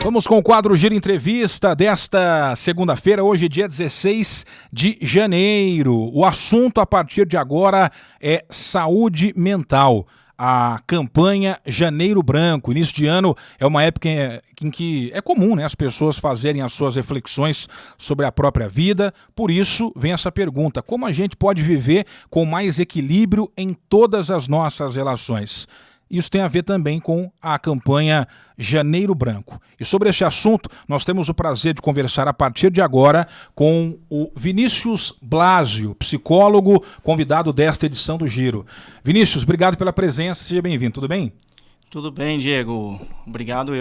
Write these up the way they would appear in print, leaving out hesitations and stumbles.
Vamos com o quadro Giro Entrevista desta segunda-feira, hoje dia 16 de janeiro. O assunto a partir de agora é saúde mental. A campanha Janeiro Branco, início de ano, é uma época em que é comum, né, as pessoas fazerem as suas reflexões sobre a própria vida. Por isso, vem essa pergunta: como a gente pode viver com mais equilíbrio em todas as nossas relações? Isso tem a ver também com a campanha Janeiro Branco. E sobre esse assunto, nós temos o prazer de conversar a partir de agora com o Vinícius Blasio, psicólogo, convidado desta edição do Giro. Vinícius, obrigado pela presença, seja bem-vindo, tudo bem? Tudo bem, Diego. Obrigado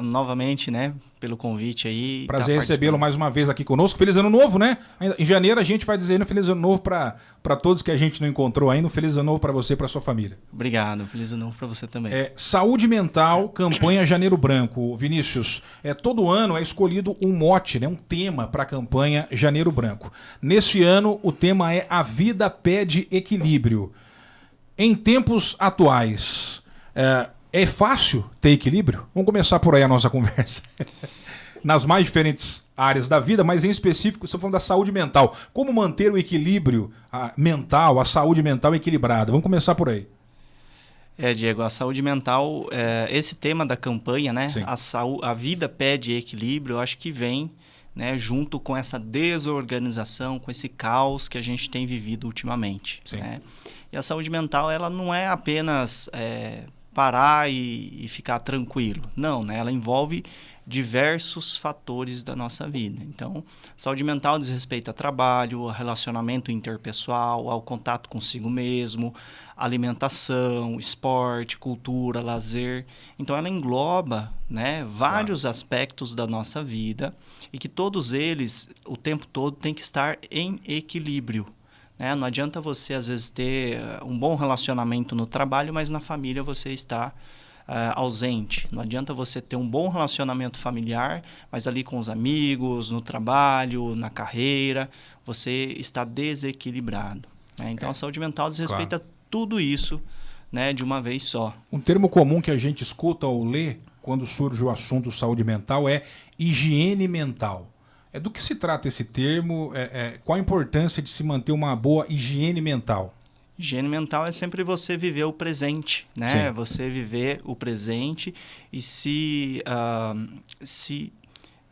novamente, né, pelo convite aí. Prazer recebê-lo mais uma vez aqui conosco. Feliz Ano Novo, né? Em janeiro a gente vai dizer Feliz Ano Novo para todos que a gente não encontrou ainda. Um Feliz Ano Novo para você e para sua família. Obrigado. Feliz Ano Novo para você também. Saúde mental, campanha Janeiro Branco. Vinícius, todo ano é escolhido um mote, né, um tema para a campanha Janeiro Branco. Neste ano o tema é A Vida Pede Equilíbrio. Em tempos atuais, é fácil ter equilíbrio? Vamos começar por aí a nossa conversa. Nas mais diferentes áreas da vida, mas em específico, estamos falando da saúde mental. Como manter o equilíbrio mental, a saúde mental equilibrada? Vamos começar por aí. Diego, a saúde mental, esse tema da campanha, né? A vida pede equilíbrio, eu acho que vem, né, junto com essa desorganização, com esse caos que a gente tem vivido ultimamente. Né? E a saúde mental, ela não é apenas parar e ficar tranquilo. Não, né? Ela envolve diversos fatores da nossa vida. Então, saúde mental diz respeito a trabalho, a relacionamento interpessoal, ao contato consigo mesmo, alimentação, esporte, cultura, lazer. Então, ela engloba, né, vários aspectos da nossa vida e que todos eles, o tempo todo, têm que estar em equilíbrio. Não adianta você, às vezes, ter um bom relacionamento no trabalho, mas na família você está ausente. Não adianta você ter um bom relacionamento familiar, mas ali com os amigos, no trabalho, na carreira, você está desequilibrado. Né? Então, a saúde mental diz respeito a tudo isso, né, de uma vez só. Um termo comum que a gente escuta ou lê quando surge o assunto saúde mental é higiene mental. Do que se trata esse termo? Qual a importância de se manter uma boa higiene mental? Higiene mental é sempre você viver o presente, né? Sim. Você viver o presente e se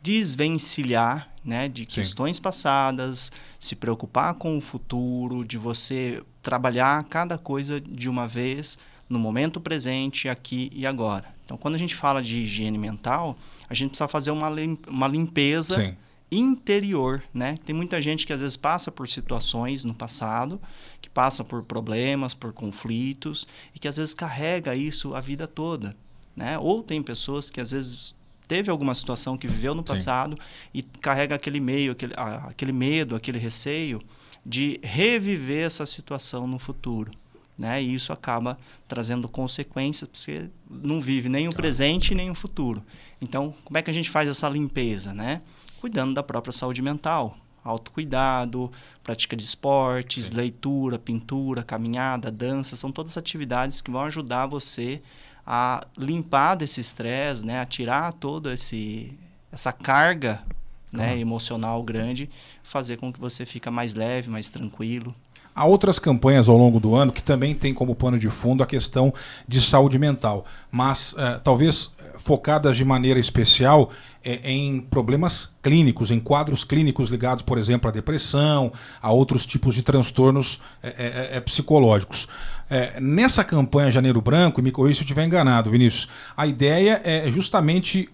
desvencilhar, né, de questões passadas, se preocupar com o futuro, de você trabalhar cada coisa de uma vez, no momento presente, aqui e agora. Então, quando a gente fala de higiene mental, a gente precisa fazer uma limpeza. Sim. Interior, né? Tem muita gente que às vezes passa por situações no passado, que passa por problemas, por conflitos e que às vezes carrega isso a vida toda, né? Ou tem pessoas que às vezes teve alguma situação que viveu no passado. Sim. E carrega aquele medo, aquele receio de reviver essa situação no futuro, né? E isso acaba trazendo consequências, porque você não vive nem o presente nem o futuro. Então, como é que a gente faz essa limpeza, né? Cuidando da própria saúde mental, autocuidado, prática de esportes, sim, leitura, pintura, caminhada, dança, são todas atividades que vão ajudar você a limpar desse estresse, né, a tirar toda essa carga, né, emocional grande, fazer com que você fique mais leve, mais tranquilo. Há outras campanhas ao longo do ano que também têm como pano de fundo a questão de saúde mental, mas talvez focadas de maneira especial em problemas clínicos, em quadros clínicos ligados, por exemplo, à depressão, a outros tipos de transtornos psicológicos. Nessa campanha Janeiro Branco, me corrija se eu estiver enganado, Vinícius, a ideia é justamente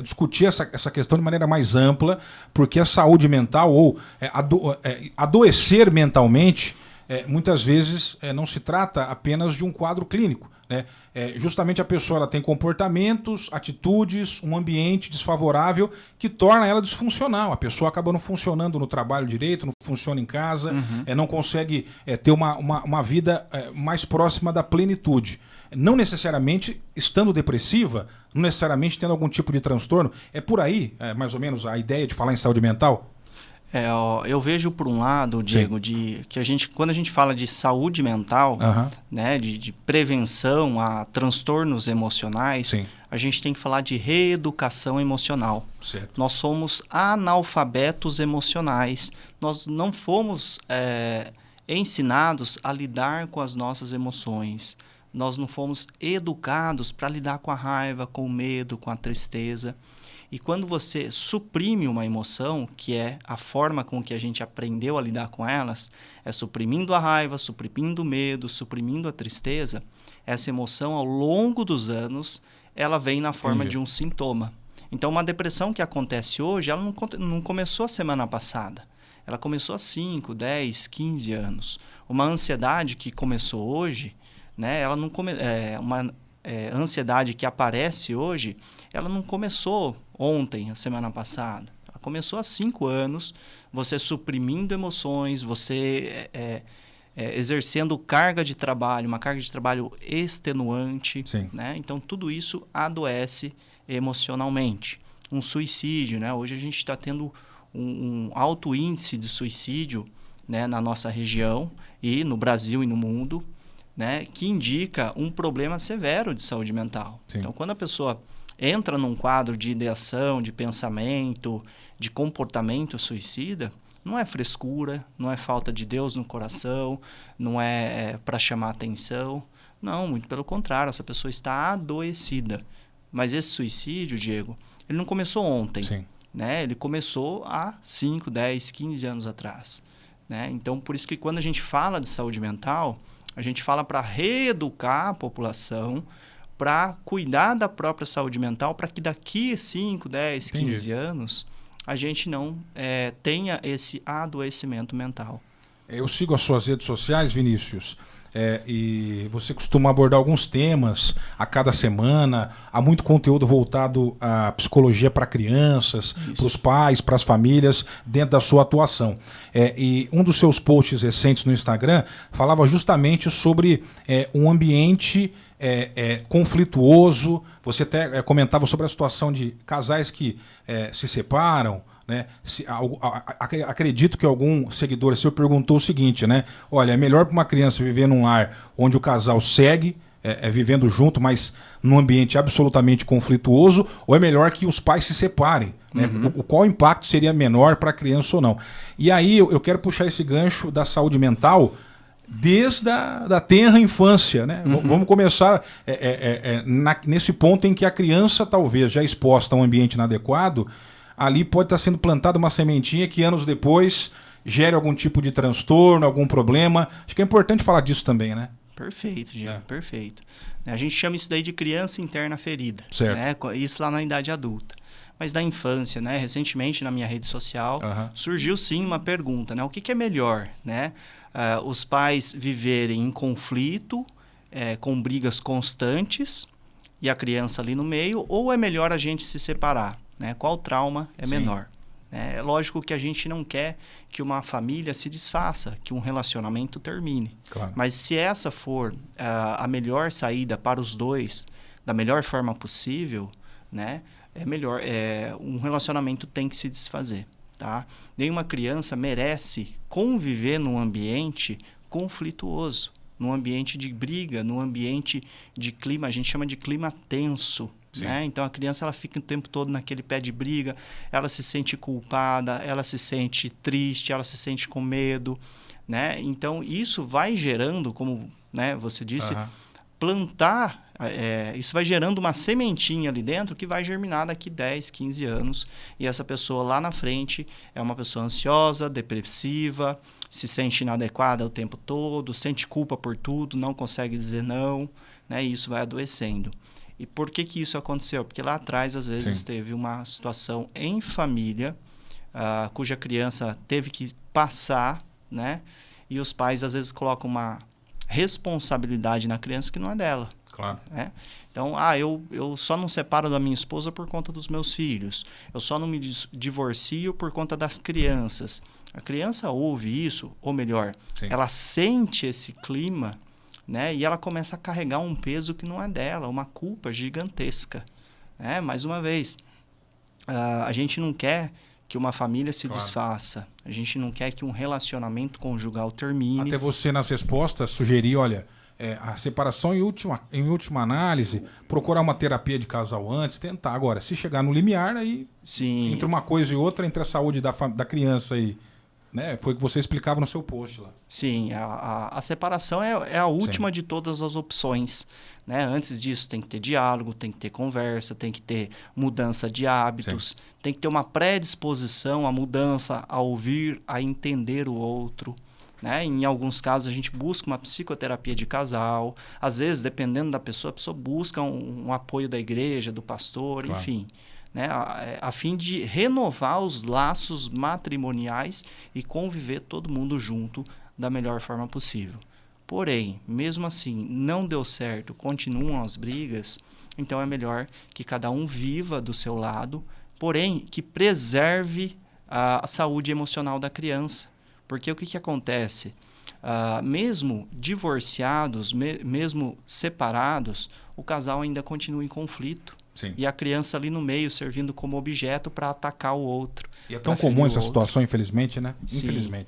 discutir essa questão de maneira mais ampla, porque a saúde mental ou adoecer mentalmente muitas vezes não se trata apenas de um quadro clínico, né? Justamente a pessoa ela tem comportamentos, atitudes, um ambiente desfavorável que torna ela disfuncional. A pessoa acaba não funcionando no trabalho direito, não funciona em casa, não consegue ter uma vida mais próxima da plenitude. Não necessariamente estando depressiva, não necessariamente tendo algum tipo de transtorno. É por aí, mais ou menos, a ideia de falar em saúde mental? Eu vejo por um lado, Diego, que quando a gente fala de saúde mental, né, de prevenção a transtornos emocionais, a gente tem que falar de reeducação emocional. Certo. Nós somos analfabetos emocionais. Nós não fomos ensinados a lidar com as nossas emoções. Nós não fomos educados para lidar com a raiva, com o medo, com a tristeza. E quando você suprime uma emoção, que é a forma com que a gente aprendeu a lidar com elas, é suprimindo a raiva, suprimindo o medo, suprimindo a tristeza, essa emoção, ao longo dos anos, ela vem na forma de um sintoma. Então, uma depressão que acontece hoje, ela não começou a semana passada. Ela começou há 5, 10, 15 anos. Uma ansiedade que começou hoje, né, ela não uma ansiedade que aparece hoje, ela não começou ontem, a semana passada. Ela começou há 5 anos, você suprimindo emoções, você exercendo carga de trabalho, uma carga de trabalho extenuante. Né? Então, tudo isso adoece emocionalmente. Um suicídio, né? Hoje a gente está tendo um alto índice de suicídio, né, na nossa região e no Brasil e no mundo, né, que indica um problema severo de saúde mental. Sim. Então, quando a pessoa entra num quadro de ideação, de pensamento, de comportamento suicida, não é frescura, não é falta de Deus no coração, não é para chamar atenção. Não, muito pelo contrário, essa pessoa está adoecida. Mas esse suicídio, Diego, ele não começou ontem. Sim. Né? Ele começou há 5, 10, 15 anos atrás. Né? Então, por isso que quando a gente fala de saúde mental, a gente fala para reeducar a população, para cuidar da própria saúde mental, para que daqui a 5, 10, 15 anos a gente não tenha esse adoecimento mental. Eu sigo as suas redes sociais, Vinícius, e você costuma abordar alguns temas a cada semana. Há muito conteúdo voltado à psicologia para crianças, para os pais, para as famílias, dentro da sua atuação. E um dos seus posts recentes no Instagram falava justamente sobre um ambiente conflituoso. Você até comentava sobre a situação de casais que se separam, né? Acredito que algum seguidor seu perguntou o seguinte, né? Olha, é melhor para uma criança viver num lar onde o casal segue vivendo junto, mas num ambiente absolutamente conflituoso, ou é melhor que os pais se separem? Né? Qual impacto seria menor para a criança ou não? E aí eu quero puxar esse gancho da saúde mental desde a tenra infância, né? Vamos começar nesse ponto em que a criança, talvez já exposta a um ambiente inadequado, ali pode estar sendo plantada uma sementinha que anos depois gere algum tipo de transtorno, algum problema. Acho que é importante falar disso também, né? Perfeito, Diego, perfeito. A gente chama isso daí de criança interna ferida. Certo. Né? Isso lá na idade adulta. Mas da infância, né? Recentemente na minha rede social surgiu sim uma pergunta, né? O que é melhor, né? Os pais viverem em conflito, com brigas constantes e a criança ali no meio, ou é melhor a gente se separar? Né? Qual trauma é menor? É lógico que a gente não quer que uma família se desfaça, que um relacionamento termine. Claro. Mas se essa for a melhor saída para os dois, da melhor forma possível, né? É melhor. Um relacionamento tem que se desfazer. Tá? Nenhuma criança merece conviver num ambiente conflituoso, num ambiente de briga, num ambiente de clima, a gente chama de clima tenso. Né? Então a criança ela fica o tempo todo naquele pé de briga, ela se sente culpada, ela se sente triste, ela se sente com medo. Né? Então isso vai gerando, como, né, você disse, plantar, isso vai gerando uma sementinha ali dentro que vai germinar daqui 10, 15 anos. E essa pessoa lá na frente é uma pessoa ansiosa, depressiva, se sente inadequada o tempo todo, sente culpa por tudo, não consegue dizer não, né? E isso vai adoecendo. E por que isso aconteceu? Porque lá atrás, às vezes, teve uma situação em família cuja criança teve que passar, né? E os pais, às vezes, colocam uma responsabilidade na criança que não é dela. Claro. Né? Então, eu só não separo da minha esposa por conta dos meus filhos. Eu só não me divorcio por conta das crianças. A criança ouve isso, ou melhor, ela sente esse clima, né? E ela começa a carregar um peso que não é dela, uma culpa gigantesca. Né? Mais uma vez, a gente não quer que uma família se desfaça. A gente não quer que um relacionamento conjugal termine. Até você, nas respostas, sugerir, olha, a separação em última análise, procurar uma terapia de casal antes, tentar. Agora, se chegar no limiar, aí Sim. entre uma coisa e outra, entre a saúde da criança e... Né? Foi o que você explicava no seu post lá. Sim, a separação é a última de todas as opções. Né? Antes disso, tem que ter diálogo, tem que ter conversa, tem que ter mudança de hábitos, tem que ter uma predisposição à mudança, a ouvir, a entender o outro. Né? Em alguns casos, a gente busca uma psicoterapia de casal. Às vezes, dependendo da pessoa, a pessoa busca um apoio da igreja, do pastor, claro. Enfim. Né, a fim de renovar os laços matrimoniais e conviver todo mundo junto da melhor forma possível. Porém, mesmo assim, não deu certo, continuam as brigas, então é melhor que cada um viva do seu lado, porém que preserve a saúde emocional da criança. Porque o que acontece? Mesmo divorciados, mesmo separados, o casal ainda continua em conflito. Sim. E a criança ali no meio servindo como objeto para atacar o outro. E é tão comum essa situação, infelizmente, né? Sim,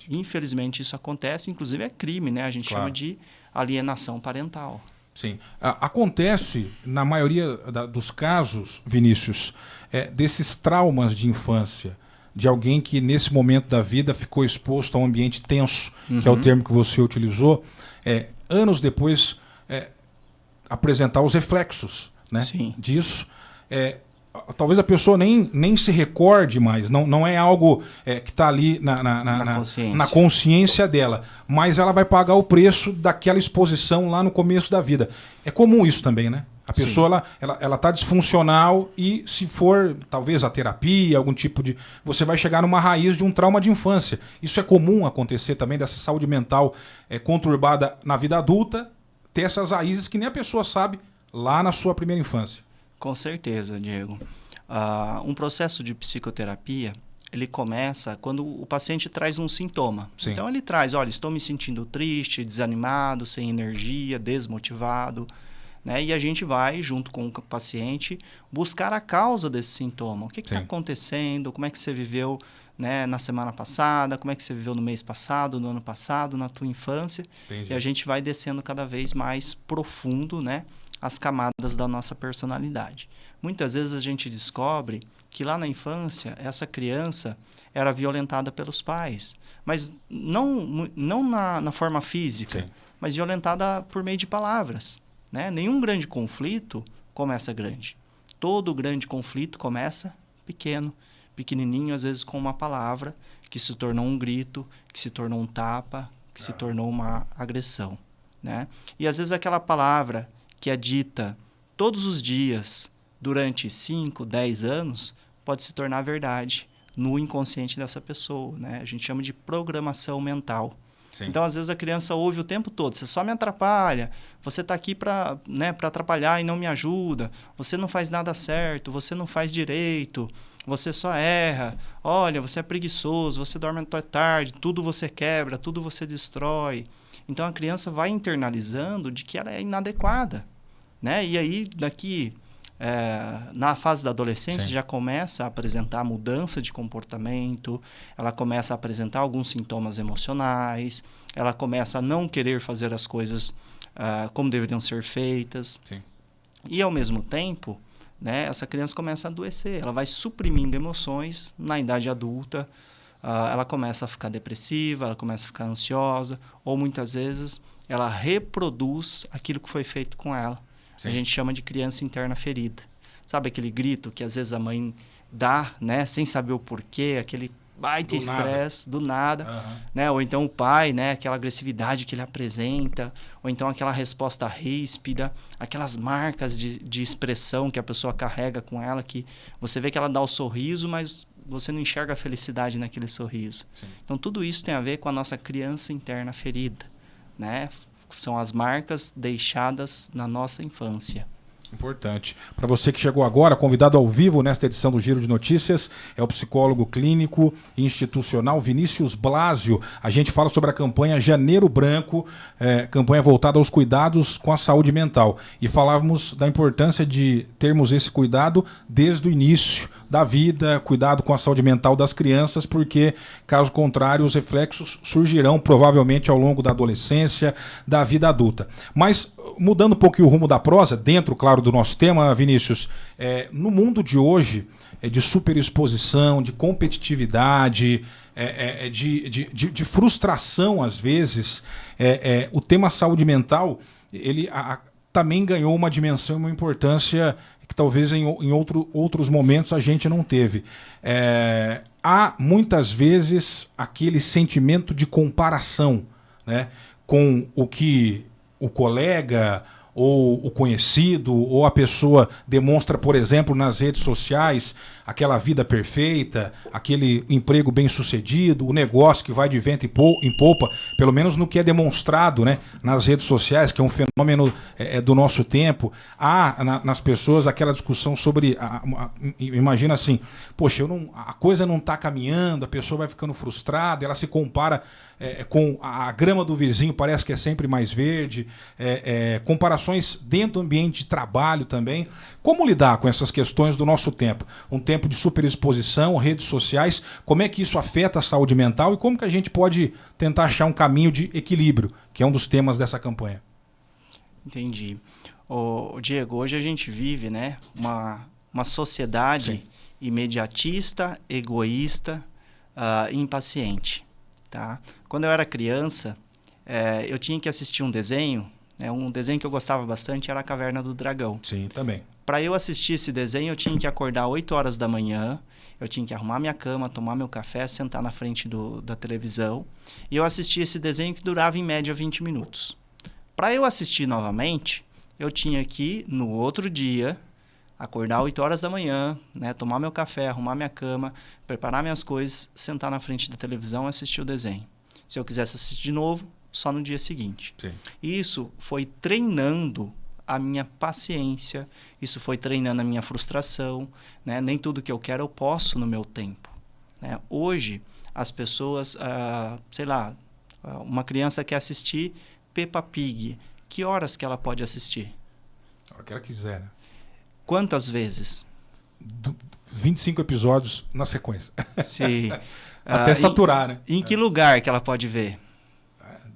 infelizmente isso acontece, inclusive é crime, né? A gente chama de alienação parental. Sim. Acontece, na maioria dos casos, Vinícius, desses traumas de infância, de alguém que nesse momento da vida ficou exposto a um ambiente tenso, que é o termo que você utilizou, anos depois apresentar os reflexos, né, disso. Talvez a pessoa nem se recorde mais, não é algo que está ali na consciência dela, mas ela vai pagar o preço daquela exposição lá no começo da vida. É comum isso também, né? A pessoa ela está disfuncional e se for talvez a terapia, algum tipo de... Você vai chegar numa raiz de um trauma de infância. Isso é comum acontecer também, dessa saúde mental conturbada na vida adulta, ter essas raízes que nem a pessoa sabe lá na sua primeira infância. Com certeza, Diego. Um processo de psicoterapia, ele começa quando o paciente traz um sintoma. Sim. Então ele traz, olha, estou me sentindo triste, desanimado, sem energia, desmotivado. Né? E a gente vai, junto com o paciente, buscar a causa desse sintoma. O que está acontecendo? Como é que você viveu, né, na semana passada? Como é que você viveu no mês passado, no ano passado, na tua infância? Entendi. E a gente vai descendo cada vez mais profundo, né, as camadas da nossa personalidade. Muitas vezes a gente descobre que lá na infância, essa criança era violentada pelos pais. Mas não na forma física, mas violentada por meio de palavras. Né? Nenhum grande conflito começa grande. Todo grande conflito começa pequeno, pequenininho, às vezes com uma palavra que se tornou um grito, que se tornou um tapa, que se tornou uma agressão. Né? E às vezes aquela palavra que é dita todos os dias durante 5, 10 anos pode se tornar verdade no inconsciente dessa pessoa. Né? A gente chama de programação mental. Sim. Então, às vezes, a criança ouve o tempo todo, você só me atrapalha, você está aqui para atrapalhar e não me ajuda, você não faz nada certo, você não faz direito, você só erra, olha, você é preguiçoso, você dorme até tarde, tudo você quebra, tudo você destrói. Então, a criança vai internalizando de que ela é inadequada. Né? E aí, na fase da adolescência, já começa a apresentar mudança de comportamento, ela começa a apresentar alguns sintomas emocionais, ela começa a não querer fazer as coisas como deveriam ser feitas. Sim. E, ao mesmo tempo, né, essa criança começa a adoecer, ela vai suprimindo emoções na idade adulta, ela começa a ficar depressiva, ela começa a ficar ansiosa, ou muitas vezes ela reproduz aquilo que foi feito com ela. Sim. A gente chama de criança interna ferida. Sabe aquele grito que às vezes a mãe dá, né, sem saber o porquê, aquele baita estresse do nada, né? Ou então o pai, né, aquela agressividade que ele apresenta, ou então aquela resposta ríspida, aquelas marcas de expressão que a pessoa carrega com ela, que você vê que ela dá o sorriso, mas você não enxerga a felicidade naquele sorriso. Sim. Então tudo isso tem a ver com a nossa criança interna ferida, né? São as marcas deixadas na nossa infância. Importante. Para você que chegou agora, convidado ao vivo nesta edição do Giro de Notícias, é o psicólogo clínico e institucional Vinícius Blasio. A gente fala sobre a campanha Janeiro Branco, campanha voltada aos cuidados com a saúde mental. E falávamos da importância de termos esse cuidado desde o início da vida, cuidado com a saúde mental das crianças, porque, caso contrário, os reflexos surgirão provavelmente ao longo da adolescência, da vida adulta. Mas, mudando um pouquinho o rumo da prosa, dentro, claro, do nosso tema, Vinícius, no mundo de hoje, de superexposição, de competitividade, de frustração, às vezes, o tema saúde mental, ele também ganhou uma dimensão e uma importância que talvez em outros momentos a gente não teve. Há, muitas vezes, aquele sentimento de comparação, né, com o que o colega ou o conhecido ou a pessoa demonstra, por exemplo, nas redes sociais, aquela vida perfeita, aquele emprego bem-sucedido, o negócio que vai de vento em popa, pelo menos no que é demonstrado, né, nas redes sociais, que é um fenômeno do nosso tempo. Há nas pessoas aquela discussão sobre, imagina assim, poxa, a coisa não está caminhando, a pessoa vai ficando frustrada, ela se compara com a grama do vizinho, parece que é sempre mais verde, comparações dentro do ambiente de trabalho também. Como lidar com essas questões do nosso tempo? Um tempo de superexposição, redes sociais, como é que isso afeta a saúde mental e como que a gente pode tentar achar um caminho de equilíbrio, que é um dos temas dessa campanha? Entendi. Diego, hoje a gente vive, né, uma sociedade Sim. imediatista, egoísta, impaciente. Tá? Quando eu era criança, eu tinha que assistir um desenho que eu gostava bastante era A Caverna do Dragão. Sim, também. Para eu assistir esse desenho, eu tinha que acordar 8 horas da manhã, eu tinha que arrumar minha cama, tomar meu café, sentar na frente da televisão, e eu assistia esse desenho que durava em média 20 minutos. Para eu assistir novamente, eu tinha que, no outro dia, acordar 8 horas da manhã, né, tomar meu café, arrumar minha cama, preparar minhas coisas, sentar na frente da televisão e assistir o desenho. Se eu quisesse assistir de novo, só no dia seguinte. Sim. Isso foi treinando a minha paciência, isso foi treinando a minha frustração, né? Nem tudo que eu quero eu posso no meu tempo, né? Hoje, as pessoas, uma criança quer assistir Peppa Pig, que horas que ela pode assistir? A hora que ela quiser, né? Quantas vezes? 25 episódios na sequência. Sim. Até saturar, né? Em que lugar que ela pode ver?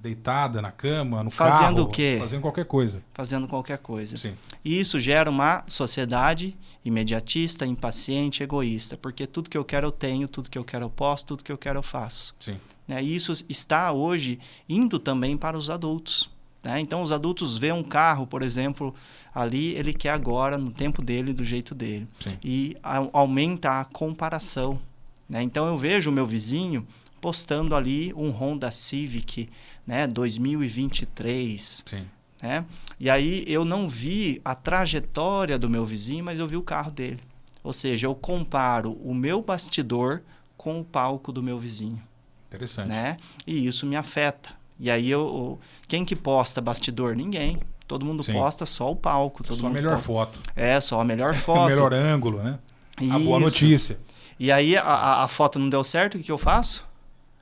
Deitada na cama, no Fazendo carro. o quê? Fazendo qualquer coisa. Fazendo qualquer coisa. Sim. E isso gera uma sociedade imediatista, impaciente, egoísta. Porque tudo que eu quero eu tenho, tudo que eu quero eu posso, tudo que eu quero eu faço. Sim. E isso está hoje indo também para os adultos. Né? Então, os adultos veem um carro, por exemplo, ali, ele quer agora, no tempo dele, do jeito dele. Sim. E aumenta a comparação. Né? Então, eu vejo o meu vizinho postando ali um Honda Civic, né, 2023. Sim. Né? E aí eu não vi a trajetória do meu vizinho, mas eu vi o carro dele. Ou seja, eu comparo o meu bastidor com o palco do meu vizinho. Interessante. Né? E isso me afeta. E aí quem que posta bastidor? Ninguém. Todo mundo Sim. posta só o palco. Só a melhor foto. Só a melhor foto. O melhor ângulo, né? Isso. A boa notícia. E aí a foto não deu certo, o que eu faço?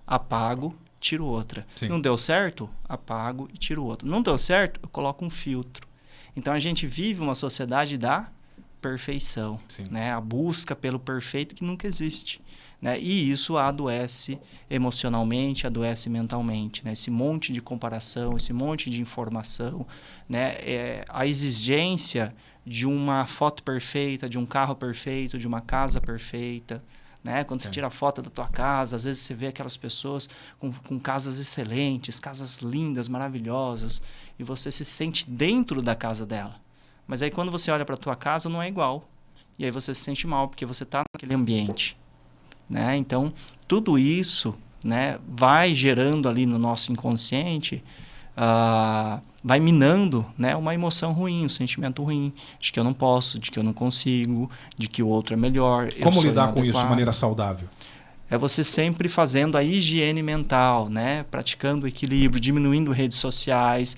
Apago, tiro outra. Sim. Não deu certo? Apago e tiro outra. Não deu certo? Eu coloco um filtro. Então a gente vive uma sociedade da perfeição, né? A busca pelo perfeito que nunca existe. Né? E isso adoece emocionalmente, adoece mentalmente. Né? Esse monte de comparação, esse monte de informação, né? A exigência de uma foto perfeita, de um carro perfeito, de uma casa perfeita. Né? Quando você tira a foto da tua casa, às vezes você vê aquelas pessoas com casas excelentes, casas lindas, maravilhosas, e você se sente dentro da casa dela. Mas aí quando você olha para a tua casa, não é igual. E aí você se sente mal, porque você está naquele ambiente. Né? Então, tudo isso, né, vai gerando ali no nosso inconsciente, vai minando, né, uma emoção ruim, um sentimento ruim, de que eu não posso, de que eu não consigo, de que o outro é melhor. Como lidar com isso de maneira saudável? é você sempre fazendo a higiene mental, né? Praticando o equilíbrio, diminuindo redes sociais,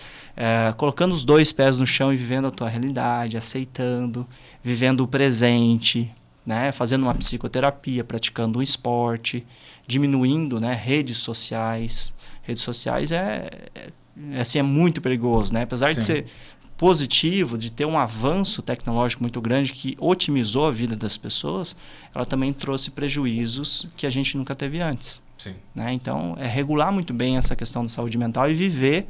colocando os 2 pés no chão e vivendo a tua realidade, aceitando, vivendo o presente, né? Fazendo uma psicoterapia, praticando um esporte, diminuindo, né, redes sociais. Redes sociais assim, é muito perigoso, né? Apesar de ser positivo, de ter um avanço tecnológico muito grande que otimizou a vida das pessoas, ela também trouxe prejuízos que a gente nunca teve antes. Sim. Né? Então, é regular muito bem essa questão da saúde mental e viver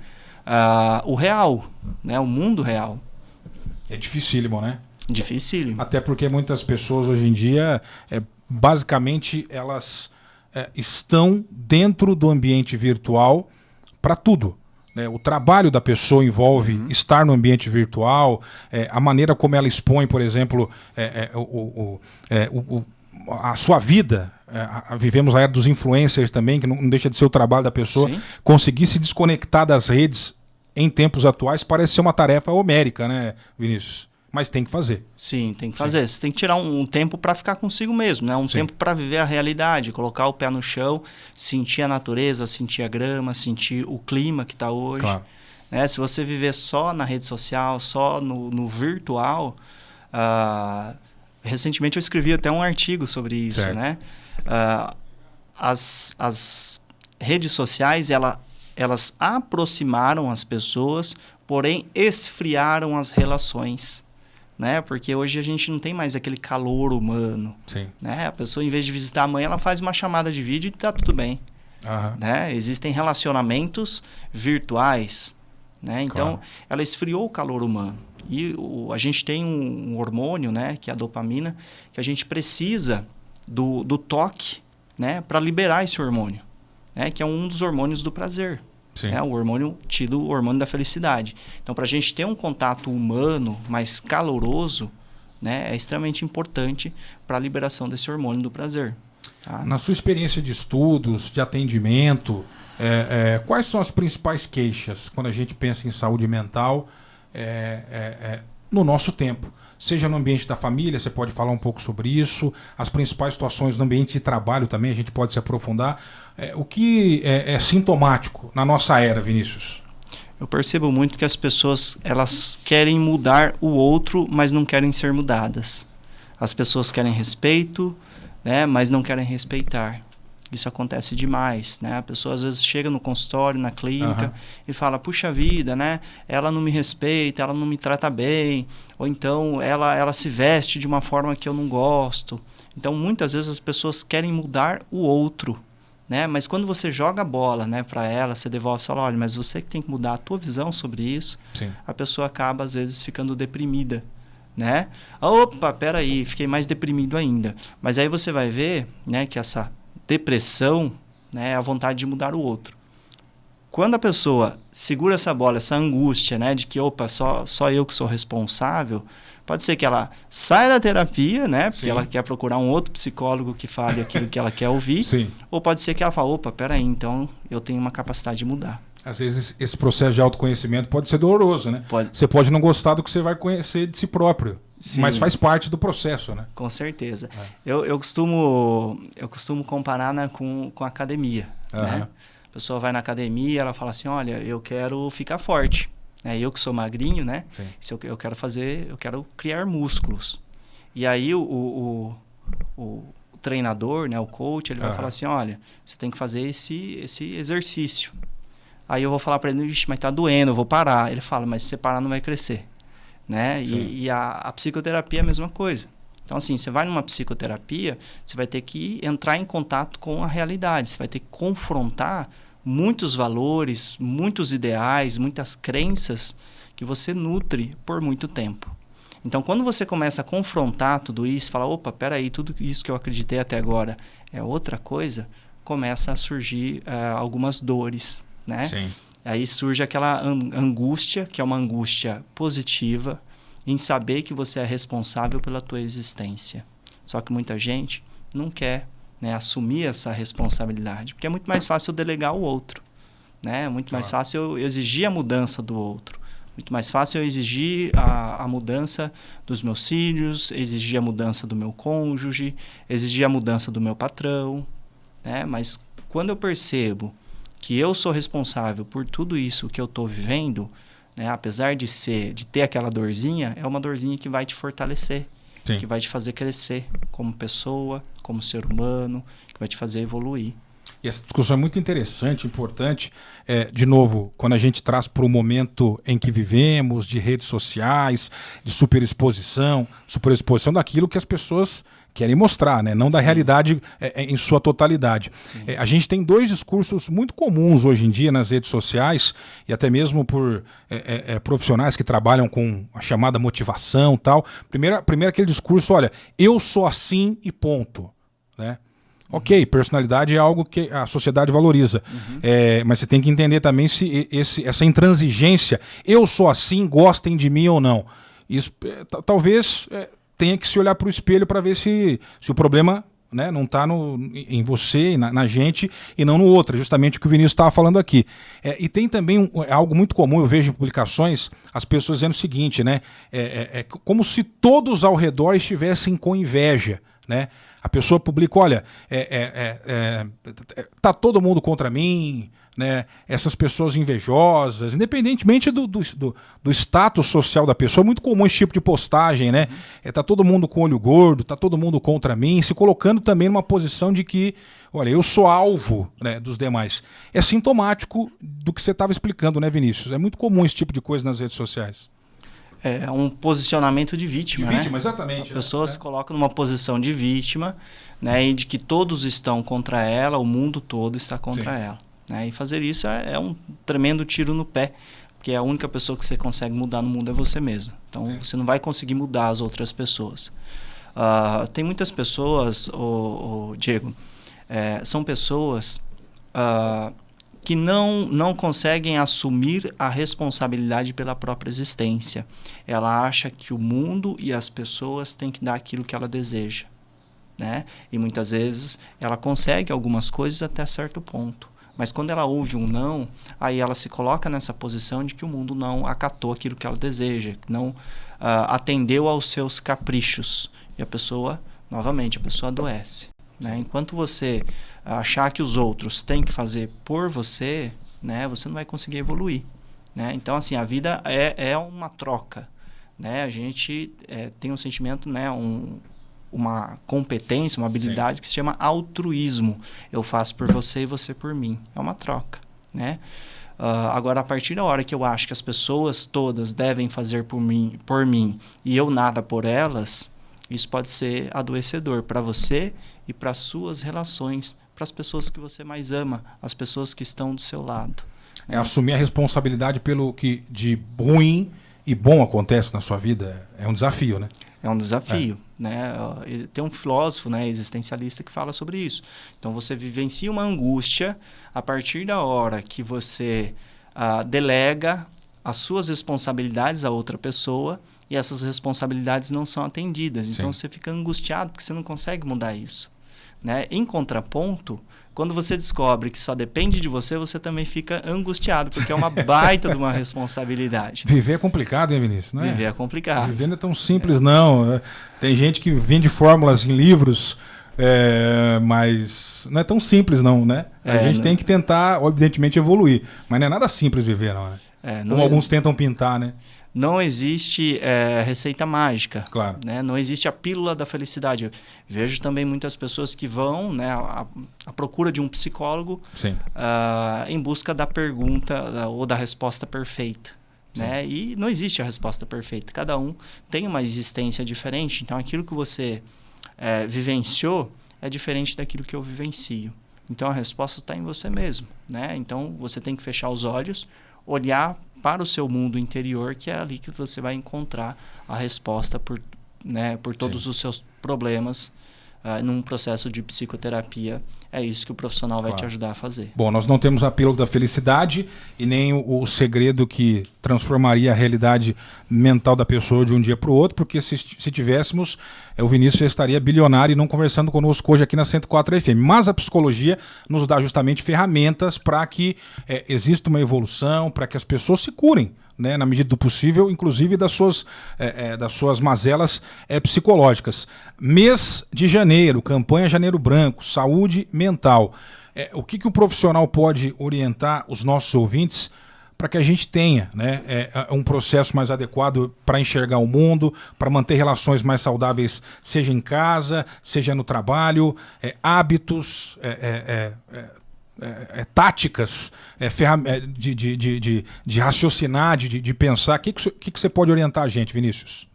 o real, né? O mundo real. É dificílimo, né? Dificílimo. Até porque muitas pessoas hoje em dia, basicamente, elas estão dentro do ambiente virtual para tudo. O trabalho da pessoa envolve estar no ambiente virtual, a maneira como ela expõe, por exemplo, a sua vida. Vivemos a era dos influencers também, que não deixa de ser o trabalho da pessoa. Sim. Conseguir se desconectar das redes em tempos atuais parece ser uma tarefa homérica, né, Vinícius? Mas tem que fazer. Sim, tem que fazer. Você tem que tirar um tempo para ficar consigo mesmo, né? Um tempo para viver a realidade, colocar o pé no chão, sentir a natureza, sentir a grama, sentir o clima que está hoje. Claro. Né? Se você viver só na rede social, só no virtual... recentemente eu escrevi até um artigo sobre isso, certo. Né? As redes sociais, elas aproximaram as pessoas, porém esfriaram as relações. Né? Porque hoje a gente não tem mais aquele calor humano. Sim. Né? A pessoa, em vez de visitar a mãe, ela faz uma chamada de vídeo e está tudo bem. Né? Existem relacionamentos virtuais. Né? Então, ela esfriou o calor humano. E a gente tem um hormônio, né, que é a dopamina, que a gente precisa do toque, né, para liberar esse hormônio, né, que é um dos hormônios do prazer. É o hormônio tido o hormônio da felicidade. Então, para a gente ter um contato humano mais caloroso, né, é extremamente importante para a liberação desse hormônio do prazer. Tá? Na sua experiência de estudos, de atendimento, quais são as principais queixas quando a gente pensa em saúde mental no nosso tempo? Seja no ambiente da família, você pode falar um pouco sobre isso, as principais situações no ambiente de trabalho também, a gente pode se aprofundar. O que é sintomático na nossa era, Vinícius? Eu percebo muito que as pessoas, elas querem mudar o outro, mas não querem ser mudadas. As pessoas querem respeito, né, mas não querem respeitar. Isso acontece demais, né? A pessoa às vezes chega no consultório, na clínica e fala, puxa vida, né? Ela não me respeita, ela não me trata bem, ou então ela se veste de uma forma que eu não gosto. Então muitas vezes as pessoas querem mudar o outro, né? Mas quando você joga a bola, né, para ela, você devolve e fala, olha, mas você que tem que mudar a tua visão sobre isso. Sim. A pessoa acaba às vezes ficando deprimida. Né? Opa, peraí, fiquei mais deprimido ainda. Mas aí você vai ver, né, que essa depressão, né, é a vontade de mudar o outro. Quando a pessoa segura essa bola, essa angústia, né, de que opa, só eu que sou responsável, pode ser que ela saia da terapia, né, porque ela quer procurar um outro psicólogo que fale aquilo que ela quer ouvir. Sim. Ou pode ser que ela fale, opa, peraí, então eu tenho uma capacidade de mudar. Às vezes esse processo de autoconhecimento pode ser doloroso, né? Você pode não gostar do que você vai conhecer de si próprio. Sim. Mas faz parte do processo, né? Com certeza. Eu costumo comparar, né, com a academia. Né? A pessoa vai na academia, ela fala assim, olha, eu quero ficar forte. Eu que sou magrinho, né? Se eu quero criar músculos. E aí o treinador, né, o coach, ele vai falar assim, olha, você tem que fazer esse exercício. Aí eu vou falar para ele, mas tá doendo, eu vou parar. Ele fala, mas se você parar não vai crescer. Né? E a psicoterapia é a mesma coisa. Então, assim, você vai numa psicoterapia, você vai ter que entrar em contato com a realidade, você vai ter que confrontar muitos valores, muitos ideais, muitas crenças que você nutre por muito tempo. Então, quando você começa a confrontar tudo isso, fala, opa, peraí, tudo isso que eu acreditei até agora é outra coisa, começa a surgir algumas dores, né? Sim. Aí surge aquela angústia, que é uma angústia positiva, em saber que você é responsável pela tua existência. Só que muita gente não quer, né, assumir essa responsabilidade, porque é muito mais fácil eu delegar ao outro. Né? É muito mais fácil eu exigir a mudança do outro. Muito mais fácil eu exigir a mudança dos meus filhos, exigir a mudança do meu cônjuge, exigir a mudança do meu patrão. né? Mas quando eu percebo que eu sou responsável por tudo isso que eu estou vivendo, né? Apesar de ter aquela dorzinha, é uma dorzinha que vai te fortalecer, Sim. que vai te fazer crescer como pessoa, como ser humano, que vai te fazer evoluir. E essa discussão é muito interessante, importante. De novo, quando a gente traz para o momento em que vivemos, de redes sociais, de superexposição daquilo que as pessoas querem mostrar, né? Não da Sim. realidade em sua totalidade. A gente tem dois discursos muito comuns hoje em dia nas redes sociais, e até mesmo por profissionais que trabalham com a chamada motivação e tal. Primeiro aquele discurso, olha, eu sou assim e ponto, né? Ok, personalidade é algo que a sociedade valoriza, mas você tem que entender também se essa intransigência, eu sou assim, gostem de mim ou não. Isso talvez tenha que se olhar para o espelho para ver se o problema, né, não está em você, na gente, e não no outro. É justamente o que o Vinícius estava falando aqui. E tem também algo muito comum, eu vejo em publicações, as pessoas dizendo o seguinte, né, como se todos ao redor estivessem com inveja, né? A pessoa publica, olha, tá todo mundo contra mim, né? Essas pessoas invejosas, independentemente do status social da pessoa, é muito comum esse tipo de postagem, né? Tá todo mundo com olho gordo, tá todo mundo contra mim, se colocando também numa posição de que, olha, eu sou alvo, né, dos demais. É sintomático do que você estava explicando, né, Vinícius? É muito comum esse tipo de coisa nas redes sociais. É um posicionamento de vítima. De vítima, né? exatamente. A pessoa se coloca numa posição de vítima, né, e de que todos estão contra ela, o mundo todo está contra ela. Né? E fazer isso é um tremendo tiro no pé, porque a única pessoa que você consegue mudar no mundo é você mesmo. Então você não vai conseguir mudar as outras pessoas. Tem muitas pessoas, Diego, são pessoas que não conseguem assumir a responsabilidade pela própria existência. Ela acha que o mundo e as pessoas têm que dar aquilo que ela deseja, né? E muitas vezes ela consegue algumas coisas até certo ponto. Mas quando ela ouve um não, aí ela se coloca nessa posição de que o mundo não acatou aquilo que ela deseja, não atendeu aos seus caprichos. E a pessoa, novamente, a pessoa adoece. Né? Enquanto você achar que os outros têm que fazer por você, né, você não vai conseguir evoluir. Né? Então, assim, a vida é uma troca. Né? A gente tem um sentimento, né, uma competência, uma habilidade que se chama altruísmo. Eu faço por você e você por mim. É uma troca. Né? Agora, a partir da hora que eu acho que as pessoas todas devem fazer por mim e eu nada por elas, isso pode ser adoecedor para você e para as suas relações, para as pessoas que você mais ama, as pessoas que estão do seu lado. Assumir a responsabilidade pelo que de ruim e bom acontece na sua vida é um desafio, né? É um desafio. Né? Tem um filósofo, né, existencialista que fala sobre isso. Então você vivencia uma angústia a partir da hora que você delega as suas responsabilidades a outra pessoa e essas responsabilidades não são atendidas. Então você fica angustiado porque você não consegue mudar isso. Né? Em contraponto, quando você descobre que só depende de você, você também fica angustiado, porque é uma baita de uma responsabilidade. Viver é complicado, hein, Vinícius? Não é? Viver é complicado. Viver não é tão simples, não. Tem gente que vende fórmulas em livros, mas não é tão simples, não, né? A gente tem que tentar, evidentemente, evoluir. Mas não é nada simples viver, não, né? Como alguns tentam pintar, né? Não existe receita mágica. Claro. Né? Não existe a pílula da felicidade. Eu vejo também muitas pessoas que vão, né, à procura de um psicólogo em busca da pergunta ou da resposta perfeita. Né? E não existe a resposta perfeita. Cada um tem uma existência diferente. Então, aquilo que você vivenciou é diferente daquilo que eu vivencio. Então, a resposta está em você mesmo. Né? Então, você tem que fechar os olhos, olhar para o seu mundo interior, que é ali que você vai encontrar a resposta por todos os seus problemas num processo de psicoterapia. É isso que o profissional vai te ajudar a fazer. Bom, nós não temos a pílula da felicidade e nem o segredo que transformaria a realidade mental da pessoa de um dia para o outro, porque se tivéssemos, o Vinícius já estaria bilionário e não conversando conosco hoje aqui na 104 FM. Mas a psicologia nos dá justamente ferramentas para que exista uma evolução, para que as pessoas se curem, né, na medida do possível, inclusive das suas mazelas psicológicas. Mês de janeiro, campanha Janeiro Branco, saúde mental. O que o profissional pode orientar os nossos ouvintes para que a gente tenha, né, um processo mais adequado para enxergar o mundo, para manter relações mais saudáveis, seja em casa, seja no trabalho, hábitos, táticas, de raciocinar, de pensar. O que você pode orientar a gente, Vinícius?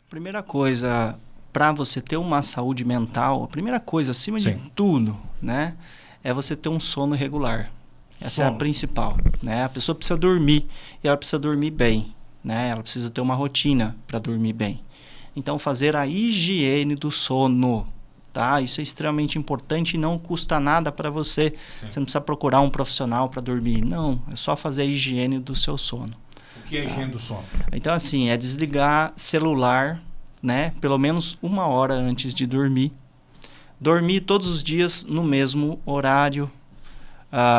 Primeira coisa, para você ter uma saúde mental, a primeira coisa, acima de tudo, né, é você ter um sono regular. Essa é a principal, né? A pessoa precisa dormir e ela precisa dormir bem, né? Ela precisa ter uma rotina para dormir bem. Então, fazer a higiene do sono, tá? Isso é extremamente importante e não custa nada para você. Sim. Você não precisa procurar um profissional para dormir. Não, é só fazer a higiene do seu sono. O que é a higiene do sono? Então, assim, é desligar celular, né? Pelo menos 1 hora antes de dormir. Dormir todos os dias no mesmo horário.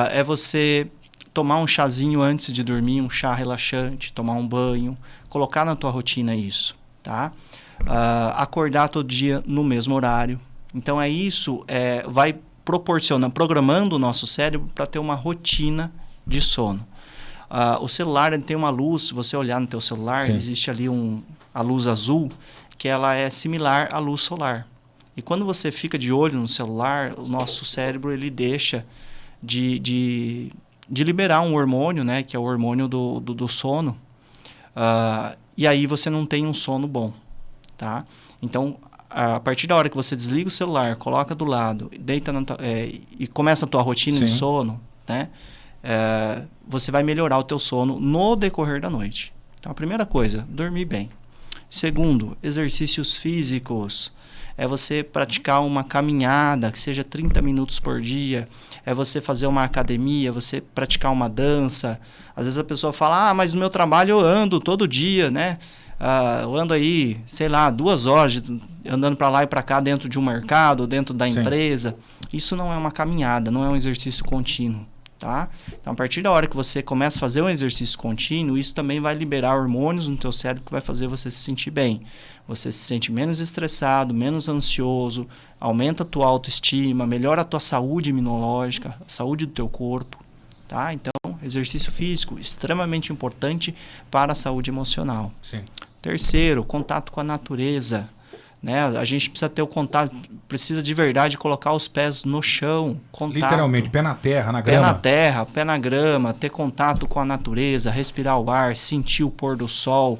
É você tomar um chazinho antes de dormir, um chá relaxante, tomar um banho, colocar na tua rotina isso, tá? Acordar todo dia no mesmo horário. Então isso vai programando o nosso cérebro para ter uma rotina de sono. O celular ele tem uma luz, se você olhar no teu celular, existe ali a luz azul, que ela é similar à luz solar. E quando você fica de olho no celular, o nosso cérebro ele deixa de liberar um hormônio, né, que é o hormônio do sono, e aí você não tem um sono bom, tá? Então, a partir da hora que você desliga o celular, coloca do lado, deita e começa a tua rotina de sono, né, você vai melhorar o teu sono no decorrer da noite. Então, a primeira coisa, dormir bem. Segundo, exercícios físicos. É você praticar uma caminhada, que seja 30 minutos por dia. É você fazer uma academia, você praticar uma dança. Às vezes a pessoa fala, mas no meu trabalho eu ando todo dia, né? Eu ando aí, sei lá, 2 horas andando para lá e para cá dentro de um mercado, dentro da empresa. Isso não é uma caminhada, não é um exercício contínuo. Tá? Então, a partir da hora que você começa a fazer um exercício contínuo, isso também vai liberar hormônios no teu cérebro que vai fazer você se sentir bem. Você se sente menos estressado, menos ansioso, aumenta a tua autoestima, melhora a tua saúde imunológica, a saúde do teu corpo. Tá? Então, exercício físico, extremamente importante para a saúde emocional. Sim. Terceiro, contato com a natureza. Né? A gente precisa ter o contato, precisa de verdade colocar os pés no chão, contato. Literalmente, pé na terra, na grama. Pé na terra, pé na grama, ter contato com a natureza, respirar o ar, sentir o pôr do sol,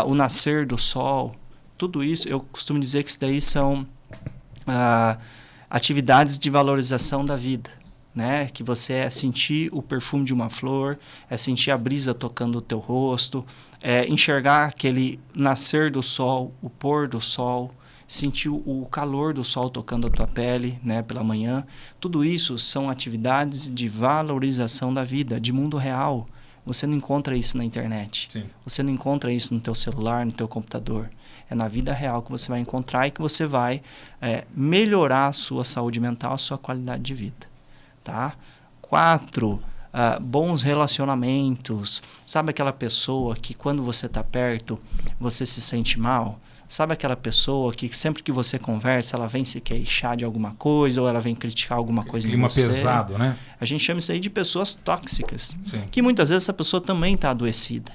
o nascer do sol. Tudo isso, eu costumo dizer que isso daí são atividades de valorização da vida. Né? Que você sentir o perfume de uma flor, sentir a brisa tocando o teu rosto, enxergar aquele nascer do sol, o pôr do sol, sentir o calor do sol tocando a tua pele, né, pela manhã. Tudo isso são atividades de valorização da vida, de mundo real. Você não encontra isso na internet. Sim. Você não encontra isso no teu celular, no teu computador. É na vida real que você vai encontrar e que você vai melhorar a sua saúde mental, a sua qualidade de vida. Tá? 4, bons relacionamentos. Sabe aquela pessoa que quando você está perto, você se sente mal? Sabe aquela pessoa que sempre que você conversa, ela vem se queixar de alguma coisa ou ela vem criticar alguma coisa em você? Clima pesado, né? A gente chama isso aí de pessoas tóxicas. Sim. Que muitas vezes essa pessoa também está adoecida.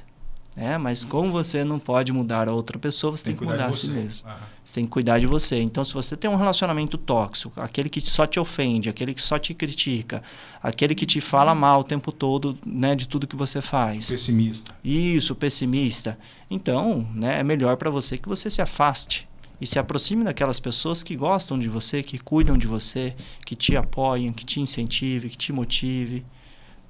Mas como você não pode mudar a outra pessoa, você tem que mudar a si mesmo. Você tem que cuidar de você. Então, se você tem um relacionamento tóxico, aquele que só te ofende, aquele que só te critica, aquele que te fala mal o tempo todo, né, de tudo que você faz. Pessimista. Isso, pessimista. Então, né, é melhor para você que você se afaste e se aproxime daquelas pessoas que gostam de você, que cuidam de você, que te apoiam, que te incentivem, que te motivem.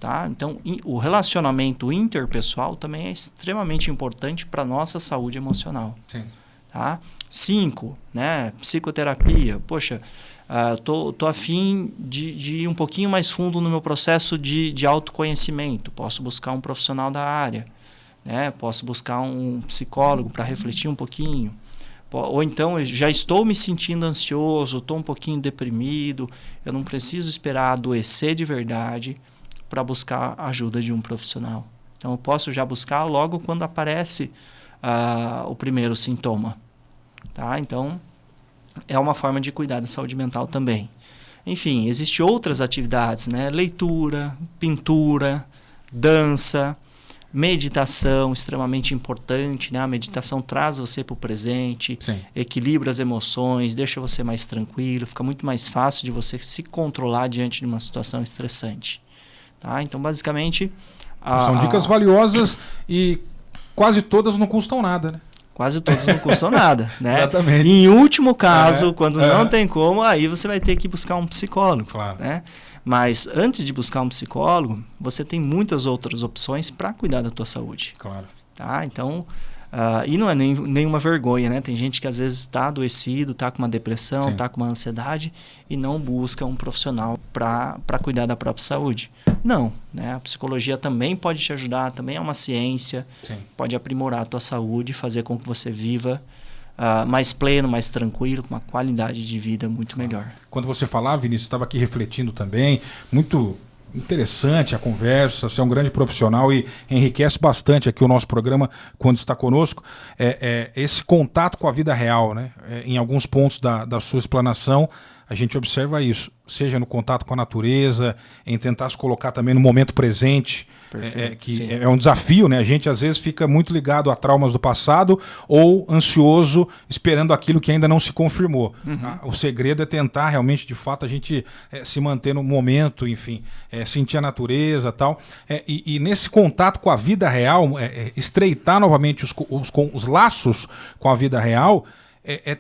Tá? Então, o relacionamento interpessoal também é extremamente importante para a nossa saúde emocional. Sim. Tá? 5, né? Psicoterapia. Poxa, tô a fim de ir um pouquinho mais fundo no meu processo de autoconhecimento. Posso buscar um profissional da área. Né? Posso buscar um psicólogo para refletir um pouquinho. Ou então, já estou me sentindo ansioso, estou um pouquinho deprimido. Eu não preciso esperar adoecer de verdade para buscar a ajuda de um profissional. Então, eu posso já buscar logo quando aparece o primeiro sintoma. Tá? Então, é uma forma de cuidar da saúde mental também. Enfim, existem outras atividades, né? Leitura, pintura, dança, meditação, extremamente importante, né? A meditação traz você para o presente, Sim. equilibra as emoções, deixa você mais tranquilo, fica muito mais fácil de você se controlar diante de uma situação estressante. Tá? Então, basicamente... São dicas valiosas e quase todas não custam nada, né? Quase todos não custam nada, né? Exatamente. Em último caso, quando não tem como, aí você vai ter que buscar um psicólogo. Claro. Né? Mas antes de buscar um psicólogo, você tem muitas outras opções para cuidar da tua saúde. Claro. Tá? Então, e não é nenhuma vergonha, né? Tem gente que às vezes está adoecido, está com uma depressão, está com uma ansiedade e não busca um profissional para cuidar da própria saúde. Não, né? A psicologia também pode te ajudar, também é uma ciência, Sim. pode aprimorar a tua saúde, fazer com que você viva mais pleno, mais tranquilo, com uma qualidade de vida muito melhor. Quando você falava, Vinícius, estava aqui refletindo também, muito interessante a conversa, você é um grande profissional e enriquece bastante aqui o nosso programa quando está conosco. Esse contato com a vida real, né? Em alguns pontos da sua explanação, a gente observa isso, seja no contato com a natureza, em tentar se colocar também no momento presente, que é um desafio, né? A gente às vezes fica muito ligado a traumas do passado ou ansioso esperando aquilo que ainda não se confirmou. O segredo é tentar realmente, de fato, a gente se manter no momento, enfim, sentir a natureza e tal. E nesse contato com a vida real, estreitar novamente os laços com a vida real,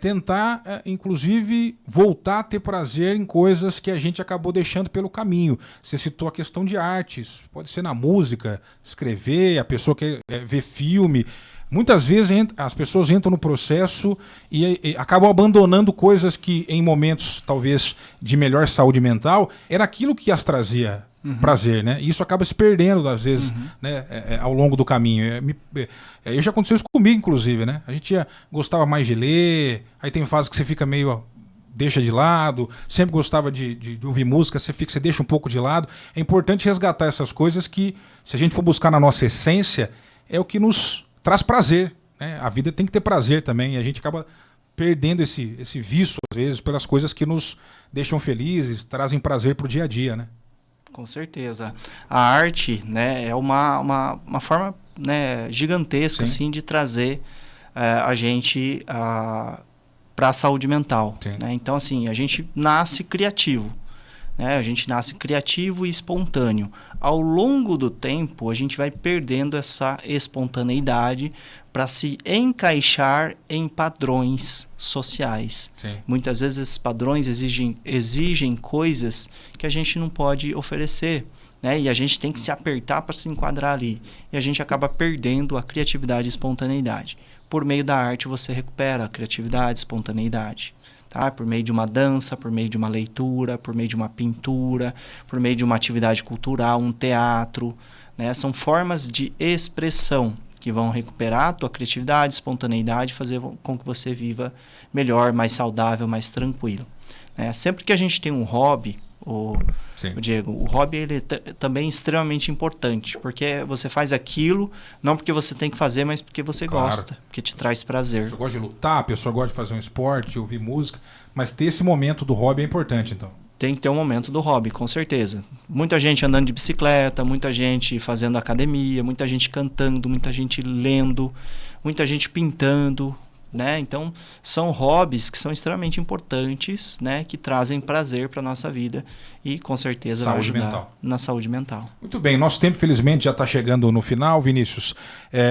tentar, inclusive, voltar a ter prazer em coisas que a gente acabou deixando pelo caminho. Você citou a questão de artes, pode ser na música, escrever, a pessoa quer ver filme. Muitas vezes as pessoas entram no processo e acabam abandonando coisas que, em momentos, talvez, de melhor saúde mental, era aquilo que as trazia prazer, né? E isso acaba se perdendo, às vezes, né? Ao longo do caminho. Já aconteceu isso comigo, inclusive, né? A gente gostava mais de ler, aí tem fases que você fica meio... deixa de lado, sempre gostava de ouvir música, você deixa um pouco de lado. É importante resgatar essas coisas que, se a gente for buscar na nossa essência, é o que nos traz prazer, né? A vida tem que ter prazer também, e a gente acaba perdendo esse vício, às vezes, pelas coisas que nos deixam felizes, trazem prazer para o dia a dia, né? Com certeza. A arte, né, é uma forma, né, gigantesca assim, de trazer a gente para a saúde mental. Né? Então, assim, a gente nasce criativo. Né? A gente nasce criativo e espontâneo. Ao longo do tempo, a gente vai perdendo essa espontaneidade para se encaixar em padrões sociais. Sim. Muitas vezes esses padrões exigem coisas que a gente não pode oferecer. Né? E a gente tem que se apertar para se enquadrar ali. E a gente acaba perdendo a criatividade e espontaneidade. Por meio da arte, você recupera a criatividade e espontaneidade. Tá? Por meio de uma dança, por meio de uma leitura, por meio de uma pintura, por meio de uma atividade cultural, um teatro. Né? São formas de expressão que vão recuperar a tua criatividade, espontaneidade, fazer com que você viva melhor, mais saudável, mais tranquilo. Né? Sempre que a gente tem um hobby, o Diego, o hobby ele também é extremamente importante, porque você faz aquilo, não porque você tem que fazer, mas porque você gosta, porque te traz prazer. A pessoa gosta de lutar, a pessoa gosta de fazer um esporte, ouvir música, mas ter esse momento do hobby é importante, então. Tem que ter um momento do hobby, com certeza. Muita gente andando de bicicleta, muita gente fazendo academia, muita gente cantando, muita gente lendo, muita gente pintando. Né? Então, são hobbies que são extremamente importantes, né? Que trazem prazer para a nossa vida e, com certeza, vai ajudar na saúde mental. Muito bem, nosso tempo, felizmente, já está chegando no final, Vinícius.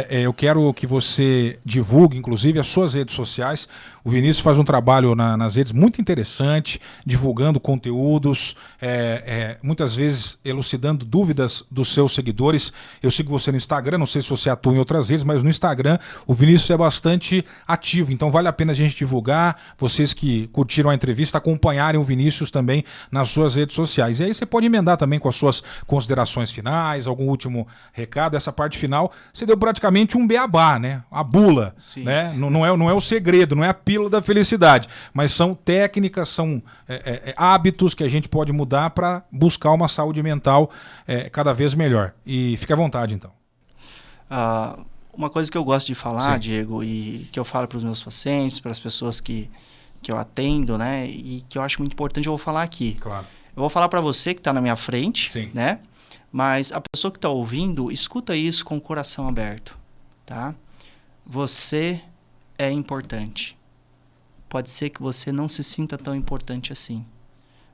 Eu quero que você divulgue, inclusive, as suas redes sociais. O Vinícius faz um trabalho nas redes muito interessante, divulgando conteúdos, muitas vezes elucidando dúvidas dos seus seguidores. Eu sigo você no Instagram, não sei se você atua em outras redes, mas no Instagram o Vinícius é bastante ativo. Então vale a pena a gente divulgar, vocês que curtiram a entrevista, acompanharem o Vinícius também nas suas redes sociais. E aí você pode emendar também com as suas considerações finais, algum último recado. Essa parte final, você deu praticamente um beabá, né? A bula. Né? Não é o segredo, não é a pílula da felicidade, mas são técnicas, são hábitos que a gente pode mudar para buscar uma saúde mental cada vez melhor. E fique à vontade, então. Uma coisa que eu gosto de falar, Sim. Diego, e que eu falo para os meus pacientes, para as pessoas que eu atendo, né, e que eu acho muito importante, eu vou falar aqui. Claro. Eu vou falar para você que está na minha frente, Sim. né? Mas a pessoa que está ouvindo, escuta isso com o coração aberto, tá? Você é importante. Pode ser que você não se sinta tão importante assim,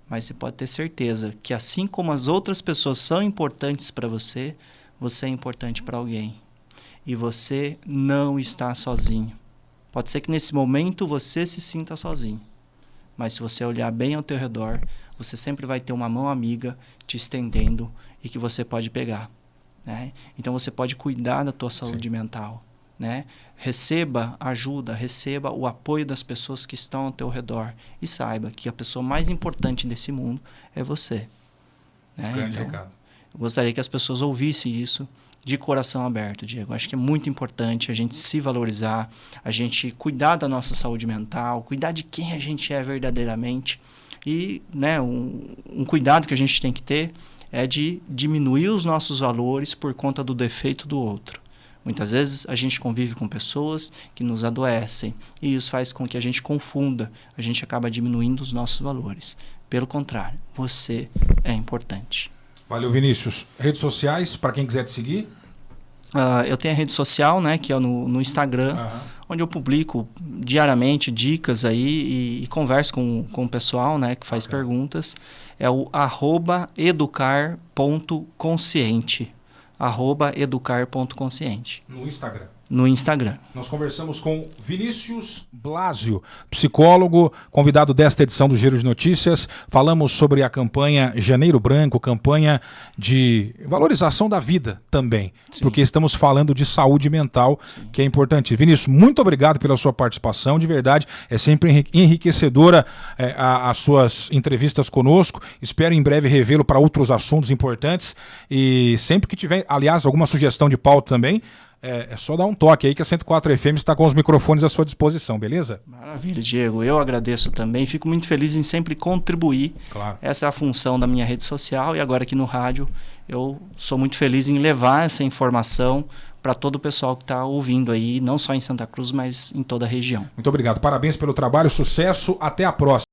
mas você pode ter certeza que assim como as outras pessoas são importantes para você, você é importante para alguém. E você não está sozinho. Pode ser que nesse momento você se sinta sozinho, mas se você olhar bem ao teu redor, você sempre vai ter uma mão amiga te estendendo e que você pode pegar, né? Então você pode cuidar da tua saúde mental, né? Receba ajuda, receba o apoio das pessoas que estão ao teu redor e saiba que a pessoa mais importante desse mundo é você, né? Grande Então, recado. eu gostaria que as pessoas ouvissem isso de coração aberto, Diego. Acho que é muito importante a gente se valorizar, a gente cuidar da nossa saúde mental, cuidar de quem a gente é verdadeiramente. E, né, um cuidado que a gente tem que ter é de diminuir os nossos valores por conta do defeito do outro. Muitas vezes a gente convive com pessoas que nos adoecem e isso faz com que a gente confunda, a gente acaba diminuindo os nossos valores. Pelo contrário, você é importante. Valeu, Vinícius. Redes sociais, para quem quiser te seguir? Eu tenho a rede social, né, que é no Instagram, onde eu publico diariamente dicas aí e converso com o pessoal, né, que faz perguntas. É o @educar.consciente. @educar.consciente. No Instagram. No Instagram. Nós conversamos com Vinícius Blasio, psicólogo, convidado desta edição do Giro de Notícias. Falamos sobre a campanha Janeiro Branco, campanha de valorização da vida também, porque estamos falando de saúde mental, que é importante. Vinícius, muito obrigado pela sua participação, de verdade, é sempre enriquecedora as suas entrevistas conosco. Espero em breve revê-lo para outros assuntos importantes e sempre que tiver, aliás, alguma sugestão de pauta também, é só dar um toque aí que a 104 FM está com os microfones à sua disposição, beleza? Maravilha, Diego. Eu agradeço também. Fico muito feliz em sempre contribuir. Claro. Essa é a função da minha rede social e agora aqui no rádio eu sou muito feliz em levar essa informação para todo o pessoal que está ouvindo aí, não só em Santa Cruz, mas em toda a região. Muito obrigado. Parabéns pelo trabalho, sucesso. Até a próxima.